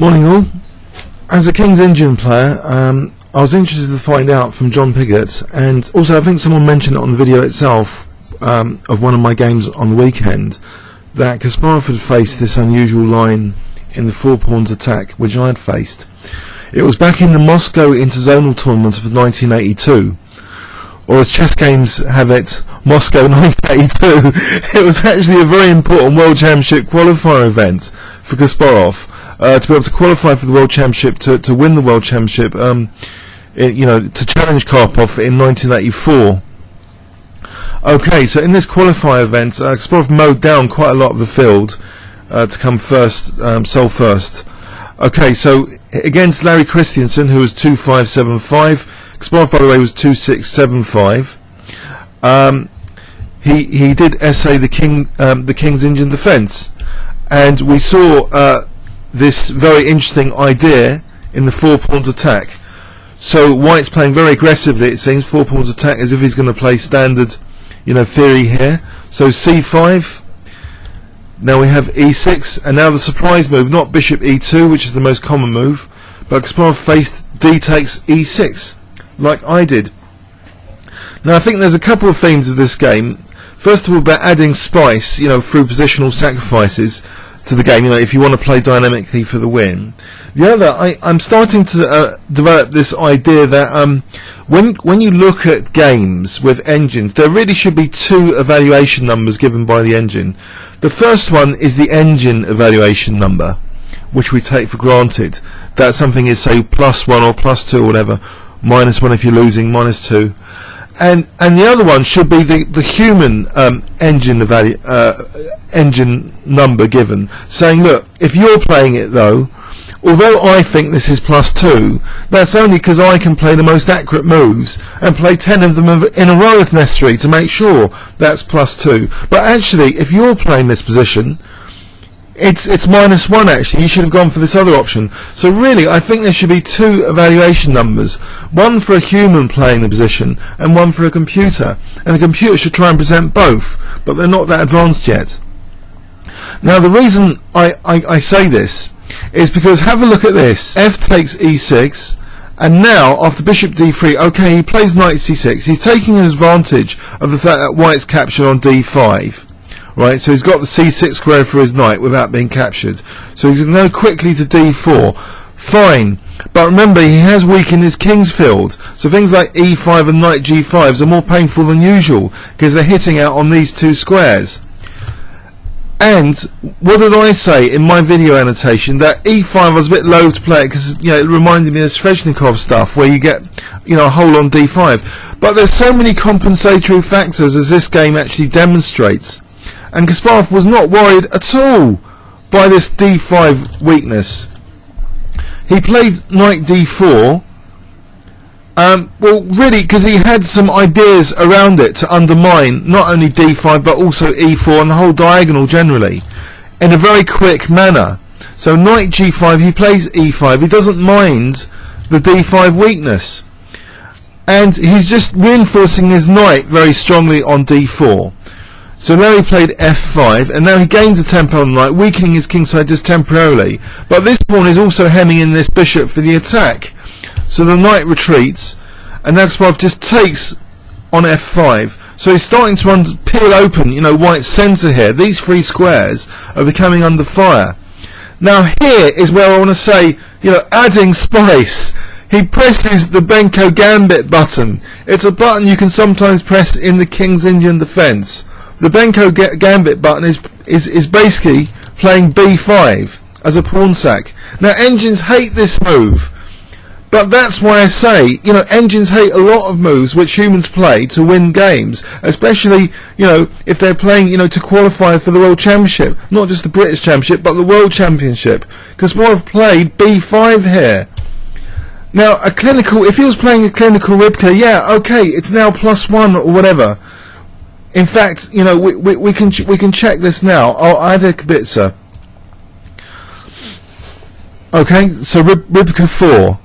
Morning all. As a King's Engine player, I was interested to find out from John Piggott, and also I think someone mentioned it on the video itself of one of my games on the weekend, that Kasparov had faced this unusual line in the 4 pawns attack which I had faced. It was back in the Moscow Interzonal tournament of 1982, or as chess games have it, Moscow 1982. It was actually a very important World Championship qualifier event for Kasparov, to be able to qualify for the World Championship, to win the World Championship, to challenge Karpov in 1984. Okay, so in this qualifier event, Kasparov mowed down quite a lot of the field to come first, sole first. Okay, so against Larry Christiansen, who was 2-5-7-5. Kasparov, by the way, was 2-6-7-5. He did essay the King's Engine defence, and we saw this very interesting idea in the 4 pawns attack. So White's playing very aggressively, it seems, 4 pawns attack, as if he's going to play standard, theory here. So c5. Now we have e6, and now the surprise move, not bishop e2, which is the most common move, but Kasparov faced d takes e6, like I did. Now I think there's a couple of themes of this game. First of all, about adding spice, through positional sacrifices to the game, if you want to play dynamically for the win. The other, I'm starting to develop this idea that when you look at games with engines, there really should be 2 evaluation numbers given by the engine. The first one is the engine evaluation number, which we take for granted. That something is, say, +1 or +2 or whatever, -1 if you're losing, -2. And the other one should be the human engine number given, saying, look, if you're playing it though, although I think this is +2, that's only because I can play the most accurate moves and play 10 of them in a row if necessary to make sure that's +2. But actually, if you're playing this position, it's -1 actually. You should have gone for this other option. So really, I think there should be 2 evaluation numbers, one for a human playing the position and one for a computer, and the computer should try and present both, but they're not that advanced yet. Now the reason I say this is because, have a look at this. F takes e6, and now after bishop d3, okay, he plays knight c6. He's taking an advantage of the fact that White's captured on d5. Right, so he's got the c6 square for his knight without being captured. So he's going to go quickly to d4. Fine, but remember, he has weakened his king's field. So things like e5 and knight g5s are more painful than usual because they're hitting out on these 2 squares. And what did I say in my video annotation? That e5 I was a bit loath to play it because it reminded me of Sveshnikov stuff where you get a hole on d5. But there's so many compensatory factors as this game actually demonstrates. And Kasparov was not worried at all by this d5 weakness. He played knight d4, well really because he had some ideas around it to undermine not only d5 but also e4 and the whole diagonal generally, in a very quick manner. So knight g5, he plays e5, he doesn't mind the d5 weakness, and he's just reinforcing his knight very strongly on d4. So now he played f5, and now he gains a tempo on the knight, weakening his kingside just temporarily. But this pawn is also hemming in this bishop for the attack. So the knight retreats, and now Kasparov just takes on f5. So he's starting to peel open, White's centre here. These 3 squares are becoming under fire. Now here is where I want to say, adding spice. He presses the Benko Gambit button. It's a button you can sometimes press in the King's Engine defence. The Benko Gambit button is basically playing b5 as a pawn sack. Now engines hate this move, but that's why I say, engines hate a lot of moves which humans play to win games, especially, if they're playing, to qualify for the World Championship, not just the British Championship, but the World Championship. Kasparov played b5 here. Now, if he was playing a clinical Rybka, yeah, okay, it's now +1 or whatever. In fact, we can check this now. I'll add a kibitzer. Okay, so Rybka 4,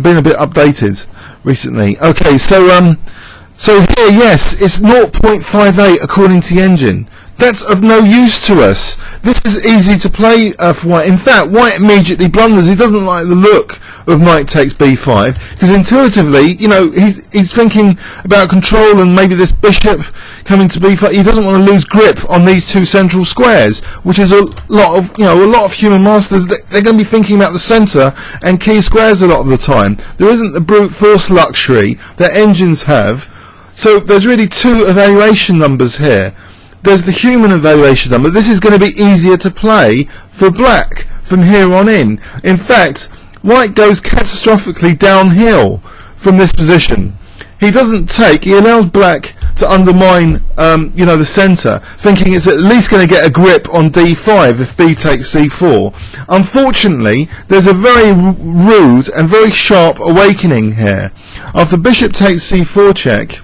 been a bit updated recently. Okay, so here, yes, it's 0.58 according to the engine. that's of no use to us. This is easy to play for white. In fact, white immediately blunders. He doesn't like the look of knight takes b5 because intuitively, you know, he's thinking about control and maybe this bishop coming to b5. He doesn't want to lose grip on these two central squares, which is a lot of, you know, a lot of human masters. They're going to be thinking about the centre and key squares a lot of the time. There isn't the brute force luxury that engines have. So there's really two evaluation numbers here. There's the human evaluation number. This is going to be easier to play for black from here on in. In fact, white goes catastrophically downhill from this position. He doesn't take, he allows black to undermine you know, the centre, thinking it's at least going to get a grip on d5 if b takes c4. Unfortunately, there's a very rude and very sharp awakening here. After bishop takes c4 check,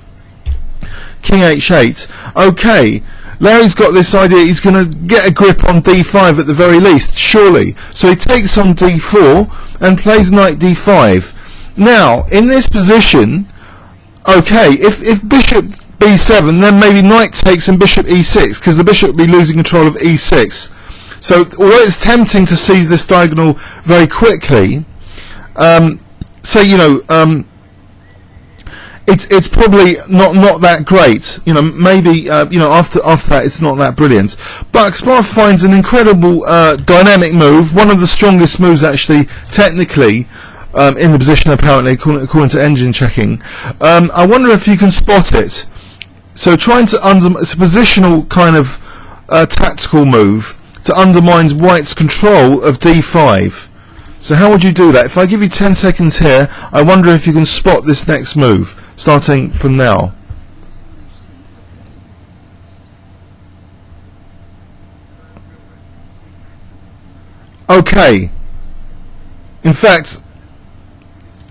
king h8, okay, Larry's got this idea he's going to get a grip on d5 at the very least, surely. So he takes on d4 and plays knight d5. Now, in this position, okay, if bishop b7, then maybe knight takes and bishop e6, because the bishop will be losing control of e6. So, although it's tempting to seize this diagonal very quickly, so, you know, it's probably not that great. You know, maybe you know, after that it's not that brilliant. But Kasparov finds an incredible dynamic move, one of the strongest moves actually technically in the position apparently, according to engine checking. I wonder if you can spot it. So trying to it's a positional kind of tactical move to undermine white's control of d5. So how would you do that? If I give you 10 seconds here, I wonder if you can spot this next move, starting from now. Okay. In fact,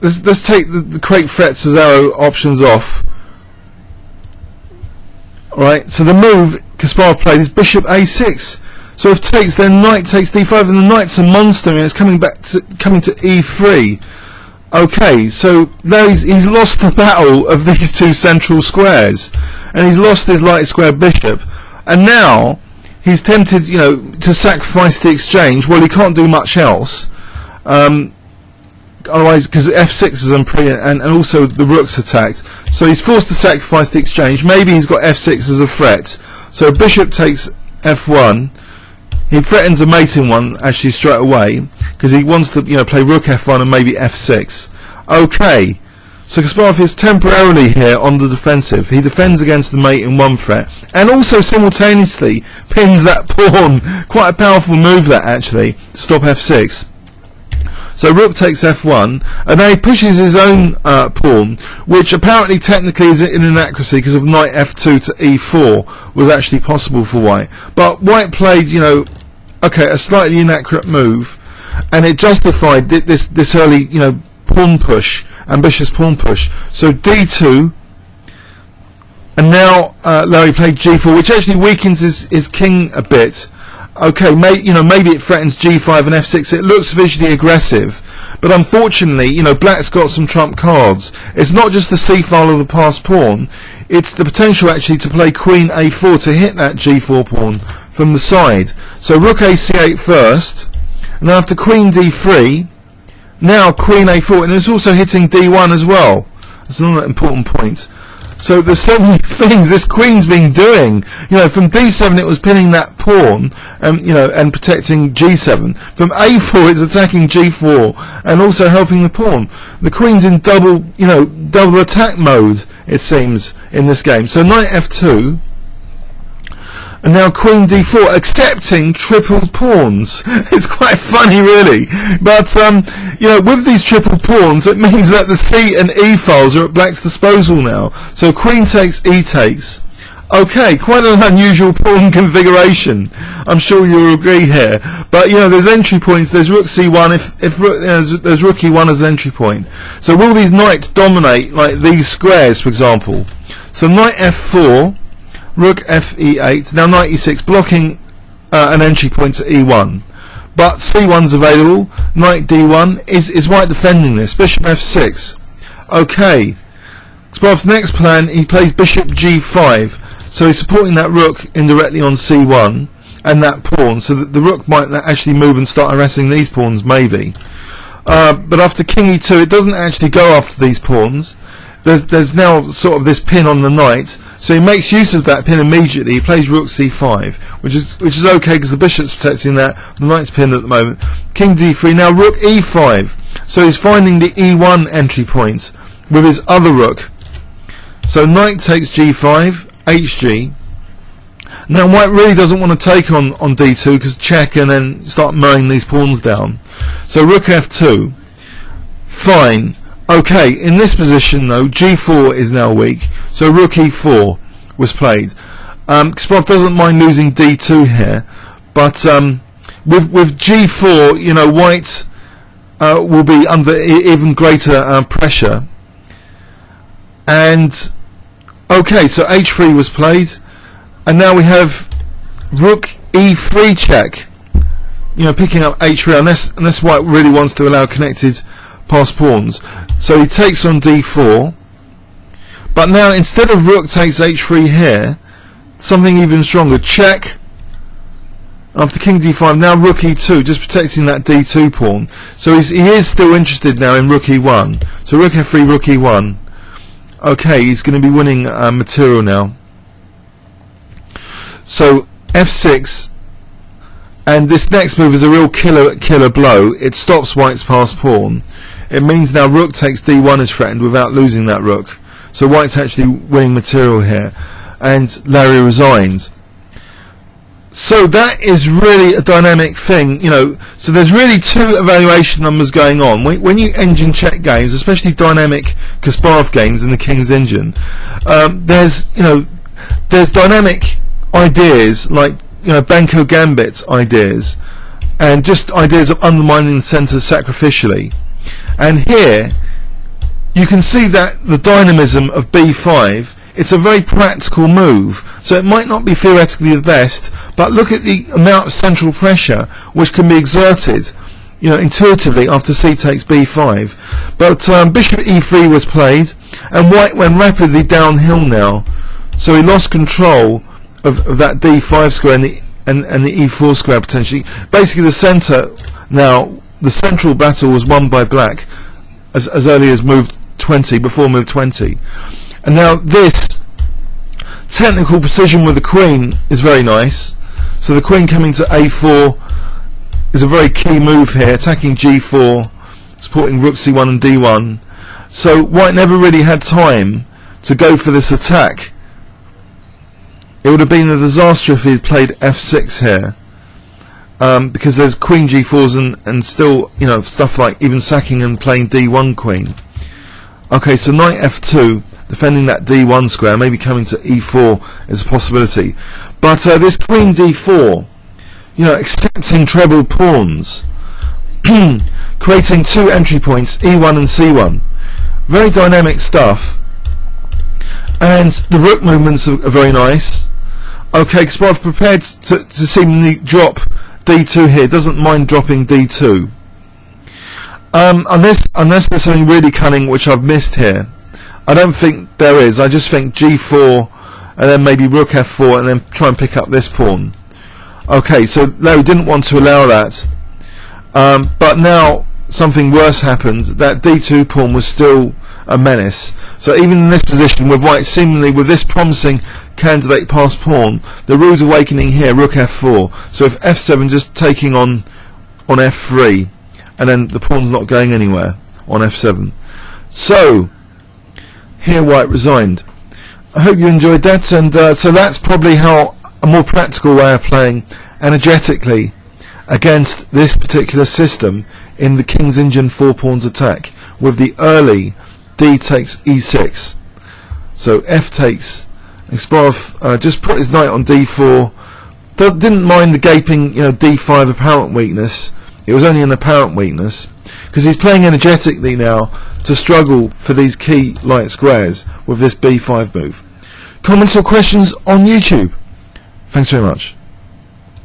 let's take the create threat Cesaro options off. Alright, so the move Kasparov played is bishop a6. So if takes, then knight takes d5, and the knight's a monster, and it's coming to e3. Okay, so there he's lost the battle of these two central squares, and he's lost his light square bishop, and now he's tempted, you know, to sacrifice the exchange. Well, he can't do much else, otherwise, because f6 is on pre, and also the rook's attacked, so he's forced to sacrifice the exchange. Maybe he's got f6 as a threat, so bishop takes f1. He threatens a mating one actually straight away because he wants to, you know, play rook f1 and maybe f6. Okay, so Kasparov is temporarily here on the defensive. He defends against the mate in one threat and also simultaneously pins that pawn. Quite a powerful move that actually to stop f6. So rook takes f1, and then he pushes his own pawn, which apparently technically is in inaccuracy because of knight f2 to e4 was actually possible for white. But white played, you know, okay, a slightly inaccurate move, and it justified this early, you know, pawn push, ambitious pawn push. So d2, and now Larry played g4, which actually weakens his king a bit. Okay, you know, maybe it threatens g5 and f6. It looks visually aggressive, but unfortunately, you know, black's got some trump cards. It's not just the c-file of the passed pawn, it's the potential actually to play queen a4 to hit that g4 pawn from the side. So rook a c8 first, and then after queen d3, now queen a4, and it's also hitting d1 as well. That's another important point. So there's so many things this queen's been doing. You know, from d7 it was pinning that pawn, you know, and protecting g7. From a4 it's attacking g4 and also helping the pawn. The queen's in double attack mode, it seems, in this game. So knight f2, and now queen d4, accepting triple pawns. It's quite funny, really. But, you know, with these triple pawns, it means that the c and e files are at black's disposal now. So queen takes, e takes. Okay, quite an unusual pawn configuration. I'm sure you'll agree here. But, you know, there's entry points. There's rook c1, there's rook e1 as an entry point. So will these knights dominate, like these squares, for example? So knight f4, rook fe8, now knight e6, blocking an entry point to e1. But c1's available, knight d1, is white defending this, bishop f6. Okay, Kasparov's next plan, he plays bishop g5. so he's supporting that rook indirectly on c1 and that pawn, so that the rook might actually move and start harassing these pawns maybe. But after king e2 it doesn't actually go after these pawns. There's now sort of this pin on the knight, so he makes use of that pin immediately. He plays rook c5, which is okay because the bishop's protecting that, the knight's pinned at the moment. King d3, now rook e5, so he's finding the e1 entry point with his other rook. So knight takes g5, hg. Now white really doesn't want to take on d2 because check and then start mowing these pawns down. So rook f2, fine. Okay, in this position though, g4 is now weak, so rook e4 was played. Kasparov doesn't mind losing d2 here, but with g4, you know, white will be under even greater pressure. And okay, so h3 was played, and now we have rook e3 check. You know, picking up h3 unless white really wants to allow connected passed pawns. So he takes on d4, but now instead of rook takes h3 here, something even stronger, check. After king d5, now rook e2, just protecting that d2 pawn. So he is still interested now in rook e1. So rook f3, rook e1. Okay, he's going to be winning material now. So f6, and this next move is a real killer blow. It stops white's passed pawn. It means now rook takes d1 is threatened without losing that rook. So white's actually winning material here, and Larry resigns. So that is really a dynamic thing, you know. So there's really two evaluation numbers going on when you engine check games, especially dynamic Kasparov games in the King's Engine. There's dynamic ideas like, you know, Banco Gambit ideas, and just ideas of undermining the centre sacrificially. And here you can see that the dynamism of b5, it's a very practical move, so it might not be theoretically the best, but look at the amount of central pressure which can be exerted, you know, intuitively after c takes b5. But bishop e3 was played, and white went rapidly downhill now, so he lost control of that d5 square and the e4 square potentially. Basically the centre now, the central battle was won by black as early as move 20, before move 20. And now this technical precision with the queen is very nice. So the queen coming to a4 is a very key move here, attacking g4, supporting rook c1 and d1. So white never really had time to go for this attack. It would have been a disaster if he had played f6 here. Because there's queen g4s and still, you know, stuff like even sacking and playing d1 queen. Okay, so knight f2, defending that d1 square, maybe coming to e4 is a possibility. But this queen d4, you know, accepting treble pawns, creating two entry points, e1 and c1. Very dynamic stuff. And the rook movements are very nice. Okay, Kasparov prepared to seemingly drop d2 here, doesn't mind dropping d2. Unless there's something really cunning which I've missed here. I don't think there is. I just think g4 and then maybe rook f4 and then try and pick up this pawn. Okay, so Larry didn't want to allow that. But now something worse happened. That d2 pawn was still a menace. So even in this position, with white seemingly with this promising candidate passed pawn, the rude awakening here, rook f4. So if f7 just taking on f3, and then the pawn's not going anywhere on f7. So here white resigned. I hope you enjoyed that, and so that's probably how a more practical way of playing energetically against this particular system in the King's Engine 4 pawns attack, with the early d takes e6. So f takes. Kasparov just put his knight on d4. Didn't mind the gaping, you know, d5 apparent weakness. It was only an apparent weakness because he's playing energetically now to struggle for these key light squares with this b5 move. Comments or questions on YouTube? Thanks very much.